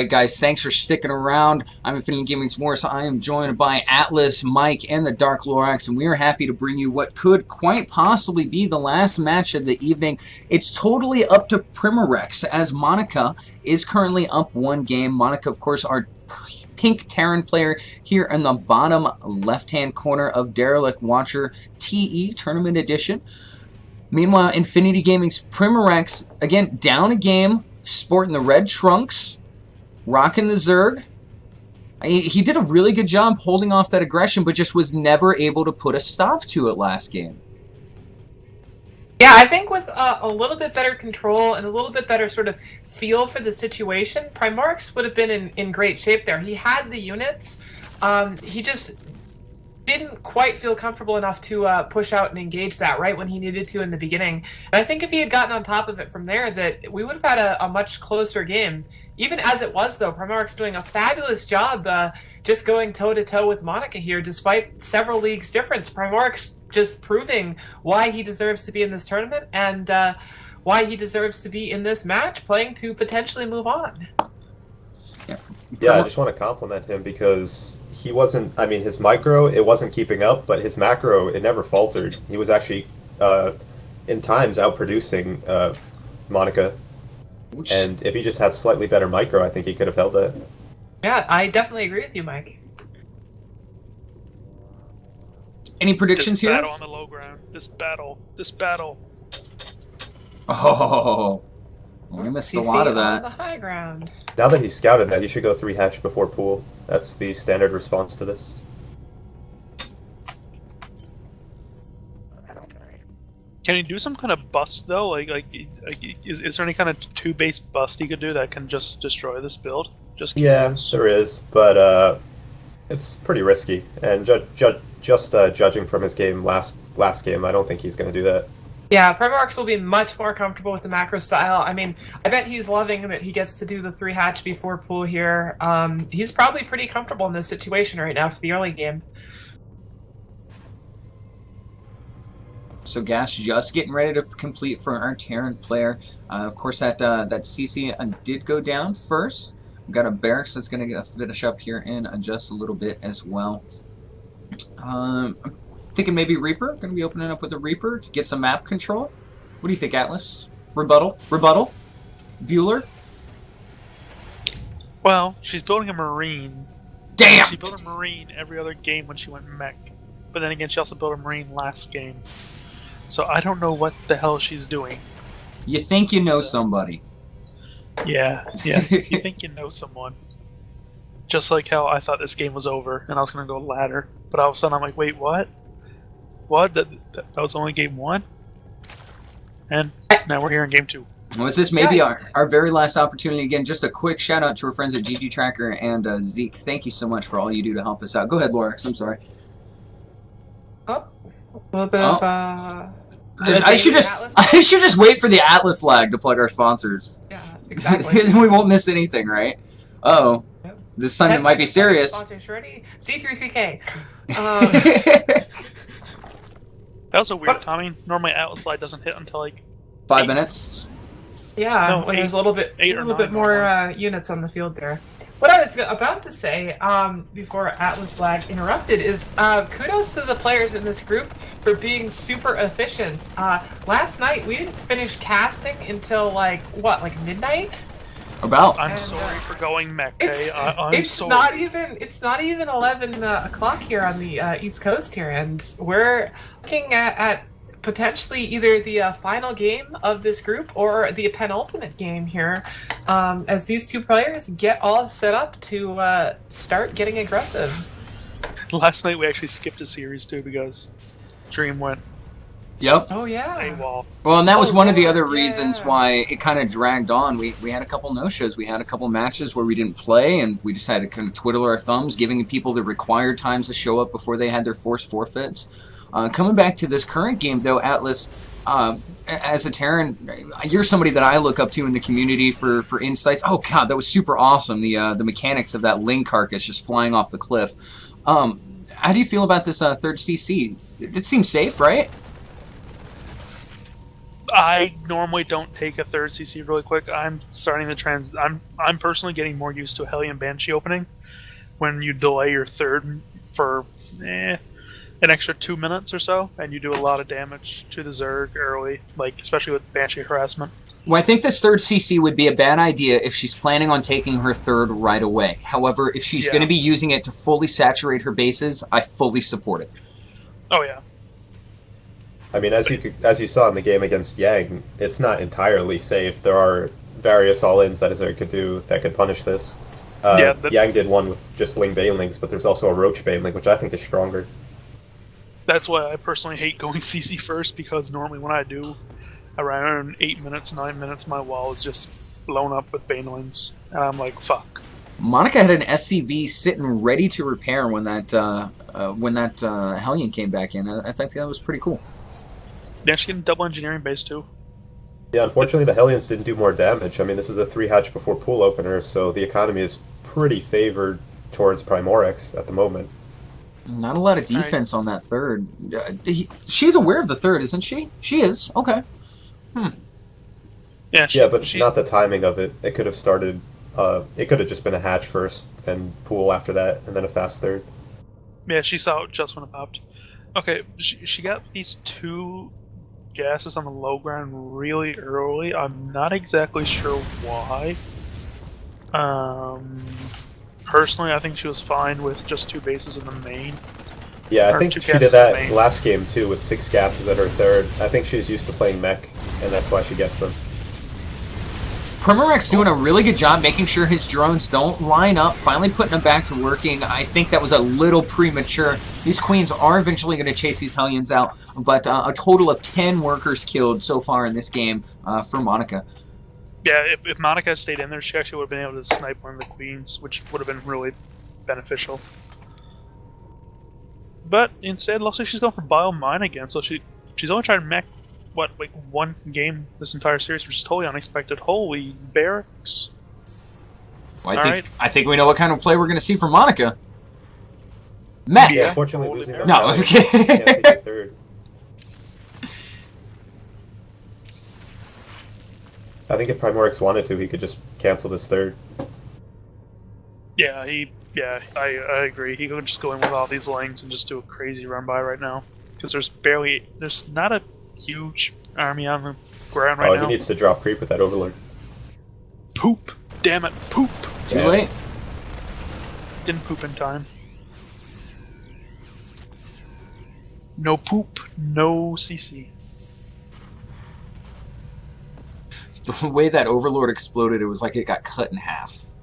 right, guys, thanks for sticking around. I'm Infinity Gaming's Morris. I am joined by Atlas, Mike, and the Dark Lorax, and we are happy to bring you what could quite possibly be the last match of the evening. It's totally up to Primorix, as Monica is currently up one game. Monica, of course, our pink Terran player here in the bottom left-hand corner of Derelict Watcher TE Tournament Edition. Meanwhile, Infinity Gaming's Primorix, again, down a game, sporting the red trunks, rocking the Zerg. He did a really good job holding off that aggression, but just was never able to put a stop to it last game. Yeah, I think with a little bit better control and a little bit better sort of feel for the situation, Primorix would have been in great shape there. He had the units. He just didn't quite feel comfortable enough to push out and engage that right when he needed to in the beginning. And I think if he had gotten on top of it from there, that we would have had a much closer game. Even as it was, though, Primorix doing a fabulous job just going toe-to-toe with Monica here, despite several leagues' difference. Primorix just proving why he deserves to be in this tournament and why he deserves to be in this match, playing to potentially move on. Yeah, I just want to compliment him because he wasn't, I mean, his micro, it wasn't keeping up, but his macro, it never faltered. He was actually, in times, outproducing Monica. And if he just had slightly better micro, I think he could have held it. Yeah, I definitely agree with you, Mike. Any predictions here? This battle on the low ground. This battle. Oh, we missed a lot of that. On the high ground. Now that he's scouted that, he should go 3 hatch before pool. That's the standard response to this. Can he do some kind of bust though? Is there any kind of 2-base bust he could do that can just destroy this build? Just curious. Yeah, there is, but it's pretty risky. And judging from his game last game, I don't think he's going to do that. Yeah, Primorix will be much more comfortable with the macro style. I mean, I bet he's loving that he gets to do the 3 hatch before pool here. He's probably pretty comfortable in this situation right now for the early game. So Gas just getting ready to complete for our Terran player. Of course, that CC did go down first. We've got a Barracks that's going to finish up here in just a little bit as well. I'm thinking maybe Reaper. Going to be opening up with a Reaper to get some map control. What do you think, Atlas? Rebuttal? Bueller? Well, she's building a Marine. Damn! She built a Marine every other game when she went mech. But then again, she also built a Marine last game. So I don't know what the hell she's doing. You think you know somebody. Yeah. You think you know someone. Just like how I thought this game was over and I was going to go ladder. But all of a sudden I'm like, wait, what? What? That was only game 1? And now we're here in game 2. Was this maybe our very last opportunity? Again, just a quick shout out to our friends at GGTracker and Zeke. Thank you so much for all you do to help us out. Go ahead, Lorax. I'm sorry. Oh, a little bit of I should just wait for the Atlas lag to plug our sponsors. Yeah, exactly. Then we won't miss anything, right? Uh-oh. Yep. This Sunday might be serious. Sponsors ready? C33K. That was a weird timing. Normally Atlas lag doesn't hit until like 5 minutes. Yeah, no, when there's a little bit more units on the field there. What I was about to say before Atlas lag interrupted is kudos to the players in this group for being super efficient. Last night we didn't finish casting until like midnight. I'm sorry for going mech. I'm sorry. It's not even 11 o'clock here on the East Coast here, and we're looking at potentially either the final game of this group or the penultimate game here, as these two players get all set up to start getting aggressive. Last night we actually skipped a series too because Dream went. Yep. Oh yeah. AWOL. Well, and that was one of the other reasons why it kind of dragged on. We had a couple no-shows. We had a couple matches where we didn't play, and we decided to kind of twiddle our thumbs, giving people the required times to show up before they had their forced forfeits. Coming back to this current game, though, Atlas, as a Terran, you're somebody that I look up to in the community for insights. Oh, God, that was super awesome, the mechanics of that Ling carcass just flying off the cliff. How do you feel about this third CC? It seems safe, right? I normally don't take a third CC really quick. I'm starting to I'm personally getting more used to a Hellion Banshee opening when you delay your third for an extra 2 minutes or so, and you do a lot of damage to the Zerg early, like especially with Banshee harassment. Well, I think this third CC would be a bad idea if she's planning on taking her third right away. However, if she's going to be using it to fully saturate her bases, I fully support it. Oh yeah. I mean, as you saw in the game against Yang, it's not entirely safe. There are various all-ins that Zerg could do that could punish this. Yang did one with just Ling Banelings, but there's also a Roach Baneling, which I think is stronger. That's why I personally hate going CC first, because normally when I do, around 8 minutes, 9 minutes, my wall is just blown up with Banelings, and I'm like, fuck. Monica had an SCV sitting ready to repair when that Hellion came back in. I think that was pretty cool. Yeah, she can double engineering base too. Yeah, unfortunately the Hellions didn't do more damage. I mean, this is a 3-hatch before pool opener, so the economy is pretty favored towards Primorix at the moment. Not a lot of defense on that third. She's aware of the third, isn't she? She is. Okay. Yeah, but not the timing of it. It could have started... it could have just been a hatch first, and pool after that, and then a fast third. Yeah, she saw it just when it popped. Okay, she got these 2 gases on the low ground really early. I'm not exactly sure why. Personally, I think she was fine with just 2 bases in the main. Yeah, I think she did that last game too with 6 gases at her third. I think she's used to playing mech, and that's why she gets them. Primorix doing a really good job making sure his drones don't line up, finally putting them back to working. I think that was a little premature. These queens are eventually going to chase these Hellions out, but a total of 10 workers killed so far in this game for Monica. Yeah, if Monica had stayed in there, she actually would have been able to snipe one of the queens, which would have been really beneficial. But instead, looks like she's going for Bio-Mine again, so she's only trying to mech, what, like 1 game this entire series, which is totally unexpected. Holy barracks. Well, I think we know what kind of play we're going to see from Monica. Mech! Yeah, unfortunately losing her. No, okay. I think if Primorix wanted to, he could just cancel this third. Yeah, I agree. He could just go in with all these lings and just do a crazy run by right now. Because there's not a huge army on the ground right now. Oh, he needs to drop creep with that Overlord. Poop! Damn it, poop! Too late. Didn't poop in time. No poop, no CC. The way that Overlord exploded, it was like it got cut in half.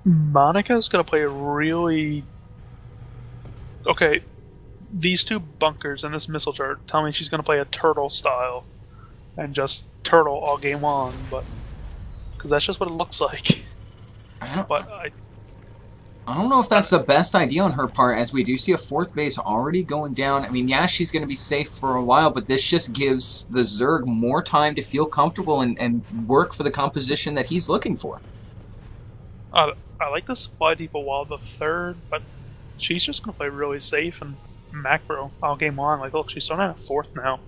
Monica's gonna play a really... Okay, these 2 bunkers and this missile turret tell me she's gonna play a turtle style. And just turtle all game long, but... Because that's just what it looks like. I don't know if that's the best idea on her part, as we do see a 4th base already going down. I mean, yeah, she's going to be safe for a while, but this just gives the Zerg more time to feel comfortable and work for the composition that he's looking for. I like the supply depot while the 3rd, but she's just going to play really safe and macro all game long. Like, look, she's starting at 4th now.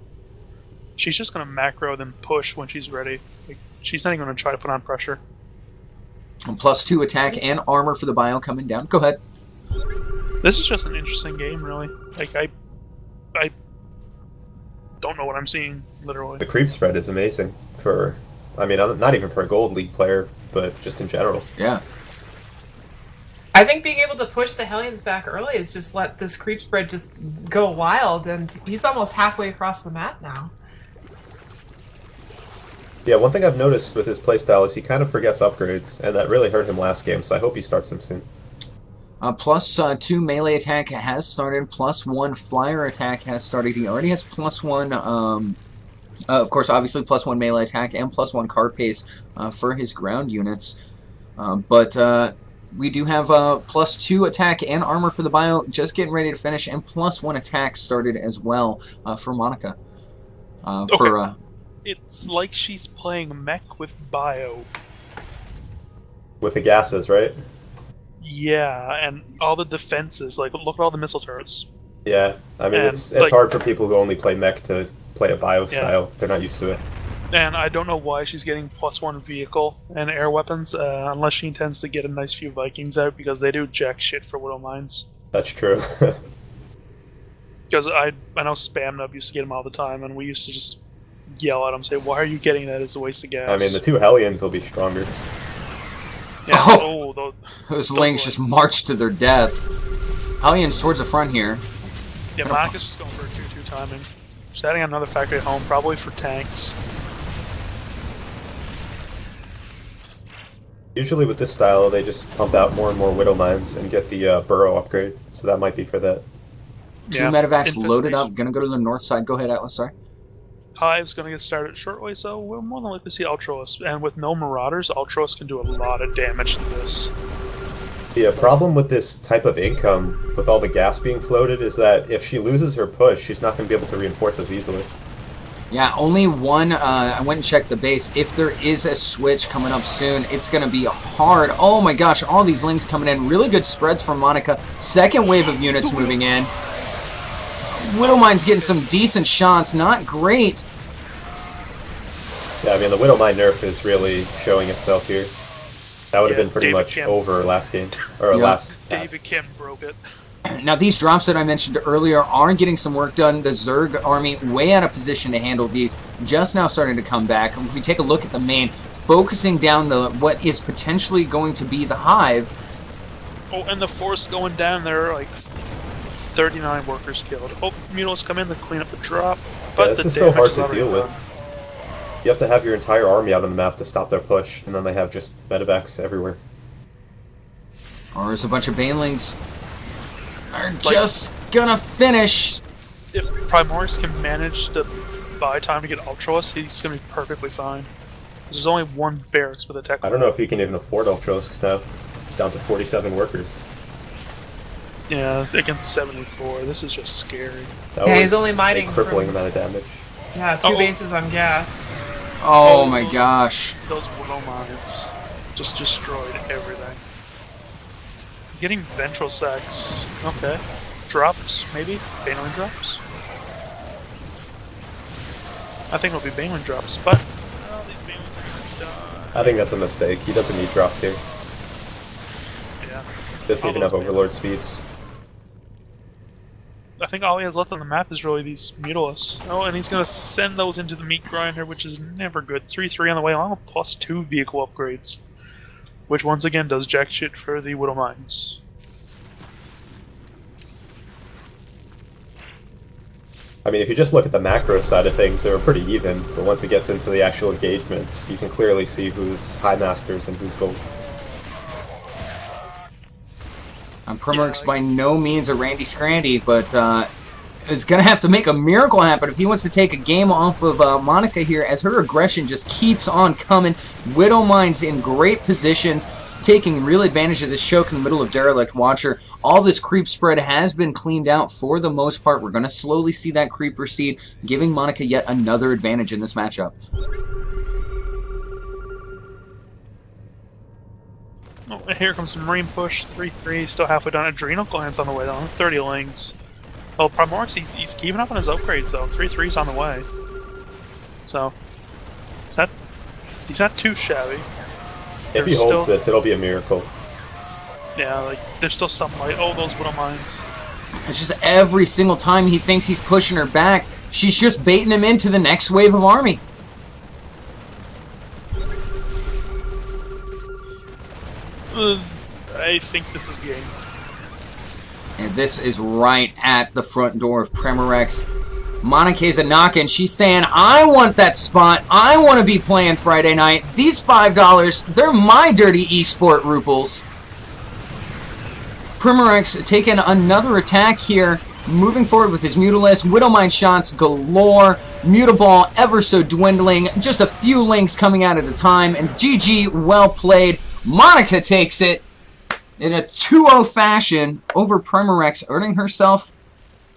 She's just going to macro, then push when she's ready. Like, she's not even going to try to put on pressure. And +2 attack and armor for the bio coming down. Go ahead. This is just an interesting game, really. Like, I don't know what I'm seeing, literally. The creep spread is amazing for... I mean, not even for a Gold League player, but just in general. Yeah. I think being able to push the Hellions back early is just let this creep spread just go wild, and he's almost halfway across the map now. Yeah, one thing I've noticed with his playstyle is he kind of forgets upgrades, and that really hurt him last game, so I hope he starts them soon. +2 melee attack has started, +1 flyer attack has started. He already has +1, of course, obviously +1 melee attack and +1 card pace for his ground units. But we do have +2 attack and armor for the bio, just getting ready to finish, and +1 attack started as well for Monica. Okay. It's like she's playing mech with bio. With the gases, right? Yeah, and all the defenses. Like, look at all the missile turrets. Yeah, I mean, it's like, hard for people who only play mech to play a bio style. They're not used to it. And I don't know why she's getting +1 vehicle and air weapons, unless she intends to get a nice few Vikings out, because they do jack shit for Widow Mines. That's true. Because I know Spam Nub used to get them all the time, and we used to just yell at him, say, "Why are you getting that? It's a waste of gas." I mean, the 2 Hellions will be stronger. Yeah, those Lings just marched to their death. Hellions towards the front here. Yeah, Monica's just going for a 2-2 timing. Just adding another factory at home, probably for tanks. Usually with this style, they just pump out more and more Widow Mines and get the burrow upgrade, so that might be for that. 2 medevacs loaded up, gonna go to the north side. Go ahead, Atlas, sorry. Hive's gonna get started shortly, so we're more than likely to see Ultros. And with no Marauders, Ultros can do a lot of damage to this. The problem with this type of income, with all the gas being floated, is that if she loses her push, she's not going to be able to reinforce as easily. Yeah, only one, I went and checked the base. If there is a switch coming up soon, it's going to be hard. Oh my gosh, all these Lings coming in. Really good spreads from Monica. Second wave of units moving in. Widowmine's getting some decent shots, not great. Yeah, I mean, the Widow Mine nerf is really showing itself here. That would have been pretty much over last game. Or last. David Kim broke it. Now, these drops that I mentioned earlier are getting some work done. The Zerg army way out of position to handle these. Just now starting to come back. If we take a look at the main, focusing down what is potentially going to be the Hive. Oh, and the force going down there, like 39 workers killed. Oh, Mules come in to clean up the drop. But yeah, this is so hard to deal with. You have to have your entire army out on the map to stop their push, and then they have just medevacs everywhere. Or there's a bunch of Banelings. They're just gonna finish. If Primorix can manage to buy time to get Ultros, he's gonna be perfectly fine. There's only one barracks with a tech. I don't know if he can even afford Ultros now. He's down to 47 workers. Yeah, against 74. This is just scary. That yeah, was he's only mining a crippling from, amount of damage. Yeah, 2 bases on gas. Oh my gosh. Those Widow Mines just destroyed everything. He's getting ventral sacks. Okay. Drops, maybe? Baneling drops? I think it'll be Baneling drops, but these Banelings are gonna die. I think that's a mistake. He doesn't need drops here. Yeah. Doesn't even have Overlord speeds. I think all he has left on the map is really these Mutilis. Oh, and he's gonna send those into the meat grinder, which is never good. 3-3 on the way along, +2 vehicle upgrades. Which once again does jack shit for the Widow Mines. I mean, if you just look at the macro side of things, they were pretty even, but once it gets into the actual engagements, you can clearly see who's High Masters and who's Gold. Primorix by no means a Randy Scrandy, but is going to have to make a miracle happen if he wants to take a game off of Monica here, as her aggression just keeps on coming. Widow Mines in great positions, taking real advantage of this choke in the middle of Derelict Watcher. All this creep spread has been cleaned out for the most part. We're going to slowly see that creep recede, giving Monica yet another advantage in this matchup. Oh, here comes the Marine push, 3-3, still halfway done. Adrenal Glands on the way down, 30 Lings. Well, Primorix, he's keeping up on his upgrades though, 3-3's on the way. So, he's not too shabby. If he holds this, it'll be a miracle. Yeah, like, there's still some light. Oh, those Widow Mines. It's just every single time he thinks he's pushing her back, she's just baiting him into the next wave of army. I think this is game. And this is right at the front door of Primorix. Monica's a knockin'. She's saying, I want that spot. I want to be playing Friday night. These $5, they're my dirty esport ruples. Primorix taking another attack here, moving forward with his Mutilis. Widowmine shots galore. Mutaball ever so dwindling. Just a few links coming out at a time. And GG, well played. Monica takes it in a 2-0 fashion over Primorix, earning herself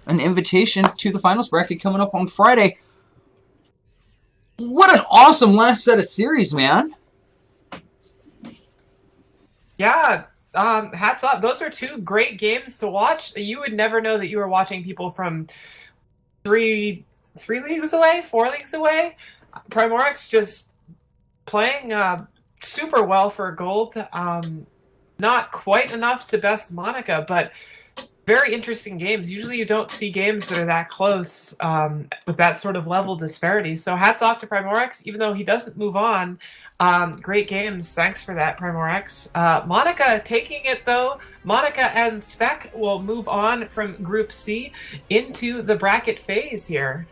an invitation to the finals bracket coming up on Friday. What an awesome last set of series, man. Yeah, hats off. Those are 2 great games to watch. You would never know that you were watching people from 3 3 leagues away, 4 leagues away. Primorix just playing super well for gold. Not quite enough to best Monica, but very interesting games. Usually you don't see games that are that close with that sort of level disparity. So hats off to Primorix, even though he doesn't move on. Great games. Thanks for that, Primorix. Monica taking it, though. Monica and Spec will move on from Group C into the bracket phase here.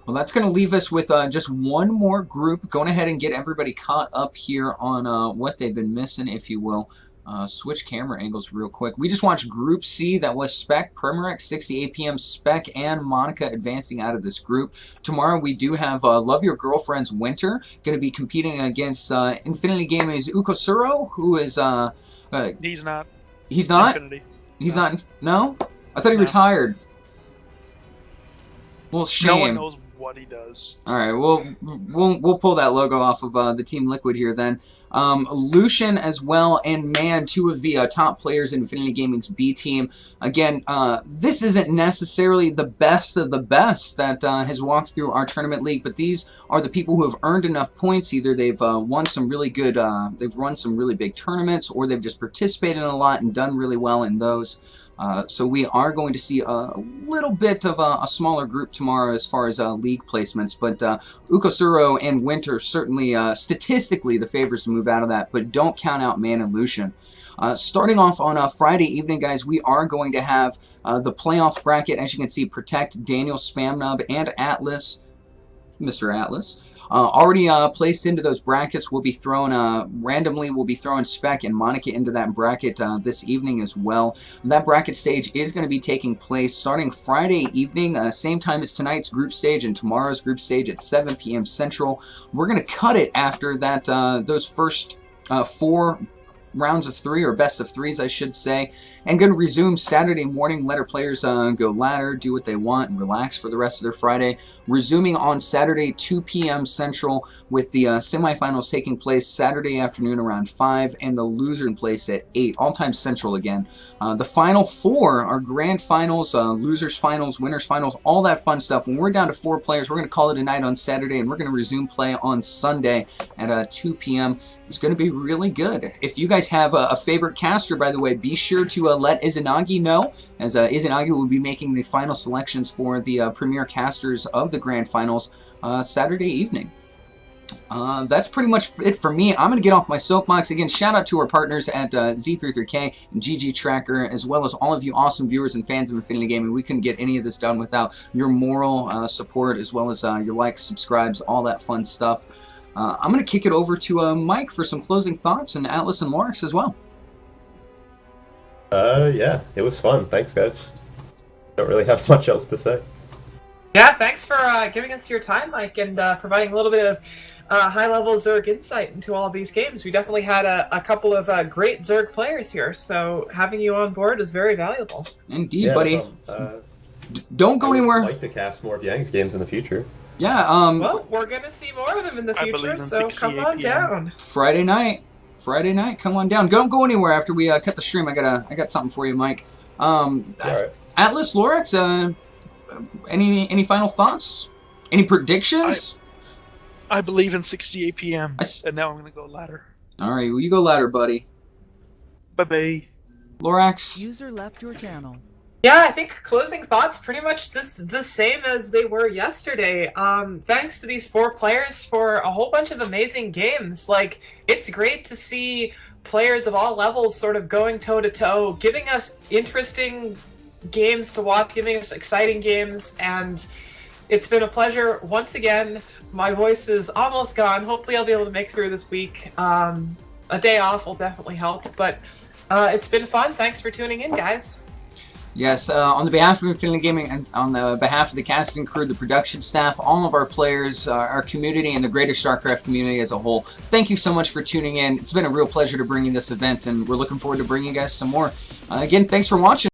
Well, that's going to leave us with just one more group. Going ahead and get everybody caught up here on what they've been missing, if you will. Switch camera angles real quick. We just watched Group C. That was Spec, Primorix, 6 p.m. Spec, and Monica advancing out of this group. Tomorrow we do have Love Your Girlfriend's Winter going to be competing against Infinity Gaming's Ukosuro, who is... He's not. He's not? Infinity. He's not... No? I thought he No. retired. Well, shame. No one knows what he does. All right, we'll pull that logo off of the Team Liquid here then. Lucian as well, and Man, two of the top players in Infinity Gaming's B team. Again, this isn't necessarily the best of the best that has walked through our tournament league, but these are the people who have earned enough points. Either they've won some really good, they've run some really big tournaments, or they've just participated in a lot and done really well in those. So we are going to see a little bit of a smaller group tomorrow as far as league placements, but Ukosuro and Winter certainly statistically the favorites to move out of that, but don't count out Man and Lucian. Starting off on a Friday evening, guys, we are going to have the playoff bracket. As you can see, Protect, Daniel Spamnub, and Atlas, Mr. Atlas. Already placed into those brackets. We'll be throwing randomly. We'll be throwing Spec and Monica into that bracket this evening as well. That bracket stage is going to be taking place starting Friday evening, same time as tonight's group stage and tomorrow's group stage at 7 p.m. Central. We're going to cut it after that. Those first 4 rounds of 3, or best of 3s, I should say, and going to resume Saturday morning. Let our players go ladder, do what they want, and relax for the rest of their Friday. Resuming on Saturday, 2 p.m. Central, with the semifinals taking place Saturday afternoon around 5, and the loser in place at 8, all time Central again. The final 4 are grand finals, losers finals, winners finals, all that fun stuff. When we're down to 4 players, we're going to call it a night on Saturday, and we're going to resume play on Sunday at 2 p.m. It's going to be really good. If you guys have a favorite caster, by the way, be sure to let Izanagi know, as Izanagi will be making the final selections for the premier casters of the grand finals Saturday evening. That's pretty much it for me. I'm going to get off my soapbox. Again, shout out to our partners at Z33K and GGTracker, as well as all of you awesome viewers and fans of Infinity Gaming. We couldn't get any of this done without your moral support, as well as your likes, subscribes, all that fun stuff. I'm going to kick it over to Mike for some closing thoughts, and Atlas and Morix as well. Yeah, it was fun. Thanks, guys. Don't really have much else to say. Yeah, thanks for giving us your time, Mike, and providing a little bit of high-level Zerg insight into all these games. We definitely had a couple of great Zerg players here, so having you on board is very valuable. Indeed, Yeah, buddy. Don't go anywhere. I'd like to cast more of Yang's games in the future. Yeah, Well, we're going to see more of them in the I future, believe in so 68 come on PM. down. Friday night, come on down. Don't go anywhere after we cut the stream. I got something for you, Mike. All right. Atlas, Lorix, any final thoughts? Any predictions? I believe in 68 p.m. I s- And now I'm going to go ladder. All right, well, you go ladder, buddy. Bye-bye. Lorax. User left your channel. Yeah, I think closing thoughts pretty much the same as they were yesterday. Thanks to these 4 players for a whole bunch of amazing games. Like, it's great to see players of all levels sort of going toe-to-toe, giving us interesting games to watch, giving us exciting games, and it's been a pleasure once again. My voice is almost gone. Hopefully I'll be able to make through this week. A day off will definitely help, but it's been fun. Thanks for tuning in, guys. Yes, on the behalf of Infinity Gaming and on the behalf of the casting crew, the production staff, all of our players, our community, and the greater StarCraft community as a whole, thank you so much for tuning in. It's been a real pleasure to bring you this event, and we're looking forward to bringing you guys some more. Again, thanks for watching.